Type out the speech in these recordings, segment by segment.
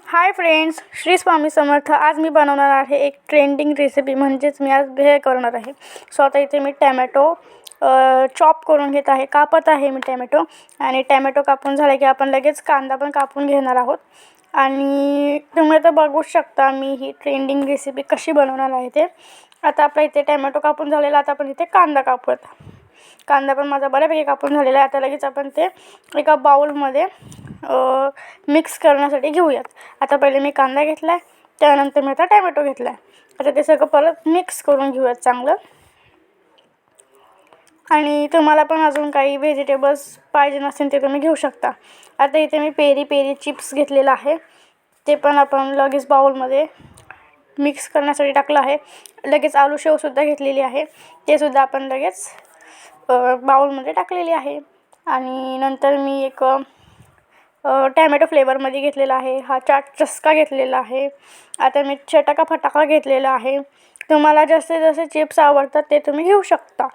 Hi friends, Shri Swami Samarth. आज मी बनवणार आहे एक ट्रेंडिंग रेसिपी. म्हणजेच मी आज भेळ करणार आहे. सो आता इथे मी टॅमॅटो चॉप करून घेत आहे, कापत आहे मी टॅमॅटो. आणि टॅमॅटो कापून झाले की आपण लगेच कांदा पण कापून घेणार आहोत. आणि तुम्ही आता बघू शकता मी ही ट्रेंडिंग रेसिपी कशी बनवणार आहे ते. आता आपल्या इथे टॅमॅटो कापून झालेला, आता आपण इथे कांदा कापूयात. कांदा पण माझा बऱ्यापैकी कापून झालेला आहे. आता लगेच आपण ते एका बाउलमध्ये मिक्स करण्यासाठी घेऊयात. आता पहिले मी कांदा घेतला आहे, त्यानंतर मी आता टॅमॅटो घेतला आहे. आता ते सगळं परत मिक्स करून घेऊयात चांगलं. आणि तुम्हाला पण अजून काही व्हेजिटेबल्स पाहिजे नसेल ते तुम्ही घेऊ शकता. आता इथे मी पेरी पेरी चिप्स घेतलेला आहे, ते पण आपण लगेच बाउलमध्ये मिक्स करण्यासाठी टाकलं आहे. लगेच आलू शेवसुद्धा घेतलेली आहे, ते सुद्धा आपण लगेच बाउलमध्ये टाकलेली आहे. आणि नंतर मी एक टॅमॅटो फ्लेवरमध्ये घेतलेला आहे, हा चाट चस्का घेतलेला आहे. आता मी चटका फटाका घेतलेला आहे. तुम्हाला जसे जसे चिप्स आवडतात ते तुम्ही घेऊ शकता.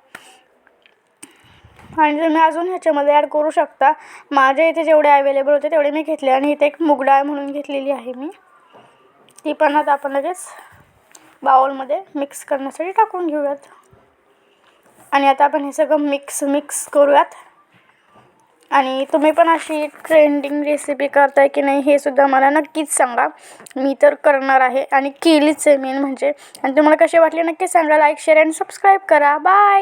आणि तुम्ही अजून ह्याच्यामध्ये ॲड करू शकता. माझ्या इथे जेवढे अवेलेबल होते तेवढे मी घेतले. आणि इथे एक मूग डाळ म्हणून घेतलेली आहे मी, ती पण आता आपण लगेच बाउलमध्ये मिक्स करण्यासाठी टाकून घेऊयात. आणि आता आपण हे सगळं मिक्स करूयात. आणि तुम्ही पण अशी ट्रेंडिंग रेसिपी करताय की नाही हे सुद्धा मला नक्कीच सांगा. मी तर करणार आहे आणि केलीच आहे मेन म्हणजे. आणि तुम्हाला कशी वाटली नक्की सांगा. लाईक, शेअर आणि सबस्क्राईब करा. बाय.